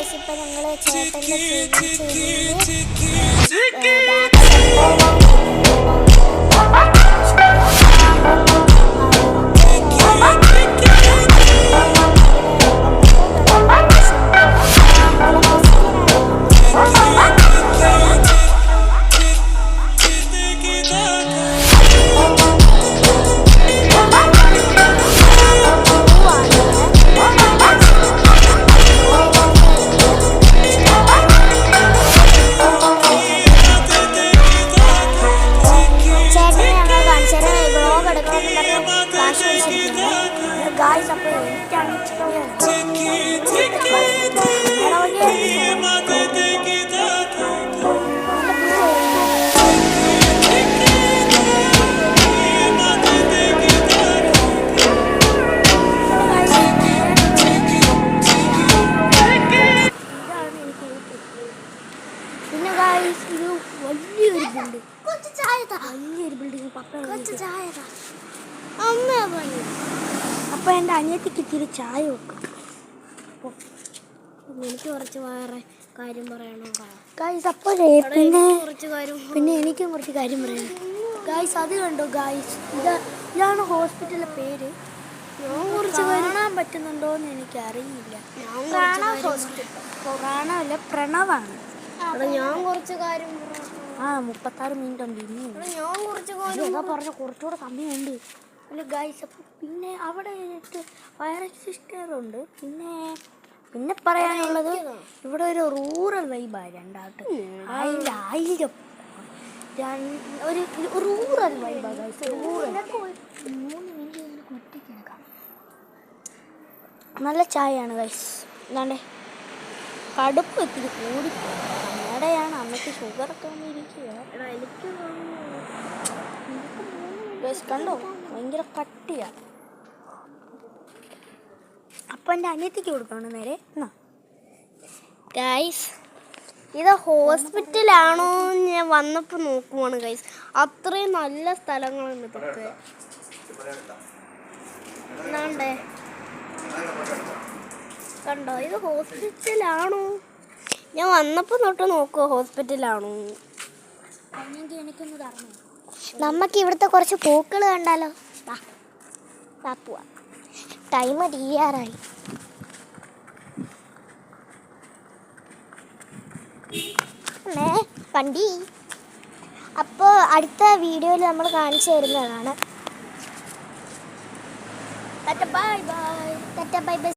ഇപ്പം ഞങ്ങൾ ചേട്ടൻ്റെ ഗായ്സ് അപ്പോൾ എനിക്കാണ് പിന്നെ ഗായ്സ് ഇത് വലിയൊരു ബിൽഡിംഗ്, വലിയൊരു ബിൽഡിംഗ് അമ്മ പറഞ്ഞു. അപ്പോൾ എൻ്റെ അനിയത്തിക്ക് ഇത്തിരി ചായ വെക്കും. അപ്പോൾ എനിക്ക് കുറച്ച് വേറെ കാര്യം പറയണോ ഗായ്സ്? അപ്പോഴേ പിന്നെ എനിക്കും കുറച്ച് കാര്യം പറയണം ഗായ്സ്. അത് കണ്ടോ ഗായ്സ്, ഇതാണ് ഹോസ്പിറ്റലിലെ പേര്. ഞാൻ കുറച്ച് കാണാൻ പറ്റുന്നുണ്ടോയെന്ന് എനിക്കറിയില്ല. പ്രണവല്ല, പ്രണവാണ്. ഞാൻ കുറച്ച് കാര്യം 36 മിനിറ്റ് ഉണ്ട്. ഇനി ഞാൻ കുറച്ച് കാര്യം പറഞ്ഞ കുറച്ചുകൂടെ സമയമുണ്ട്. പിന്നെ ഗായ്സ് അപ്പോൾ പിന്നെ അവിടെ ഫയർ എക്സിസ്റ്ററുണ്ട്. പിന്നെ പറയാനുള്ളത് ഇവിടെ ഒരു റൂറൽ വൈബാണ്. രണ്ടാട്ട് 1000 ഒരു റൂറൽ വൈബാണ് ഗായ്സ്. Rural 3 minute കുട്ടിക്കിടക്കാം. നല്ല ചായയാണ് ഗായ്സ്. എന്താണ്ടേ കടുപ്പ് ഇത്തിരി കൂടി അമ്മയുടെയാണ്. അമ്മയ്ക്ക് ഷുഗറൊക്കെ വന്നിരിക്കുക. എനിക്ക് ഗായ്സ് കണ്ടോ ഭയങ്കര കട്ടിയാണ്. അപ്പം എൻ്റെ അനിയത്തിക്ക് കൊടുക്കണം നേരെ. ഗായ്സ് ഇത് ഹോസ്പിറ്റലാണോ ഞാൻ വന്നപ്പോൾ നോക്കുവാണ് ഗായ്സ്. അത്രയും നല്ല സ്ഥലങ്ങളാണ് ഇതൊക്കെ. എന്നാണ്ടേ കണ്ടോ ഇത് ഹോസ്പിറ്റലാണോ? ഞാൻ വന്നപ്പോൾ തൊട്ട് നോക്കുമോ ഹോസ്പിറ്റലാണോ? എനിക്കൊന്ന് തരണോ? നമുക്ക് ഇവിടുത്തെ കുറച്ച് പൂക്കൾ കണ്ടാലോ? പോവാ, ടൈം തീരാറായി. വണ്ടി അപ്പോൾ അടുത്ത വീഡിയോയിൽ നമ്മൾ കാണിച്ചു തരുന്നതാണ്. Bye bye.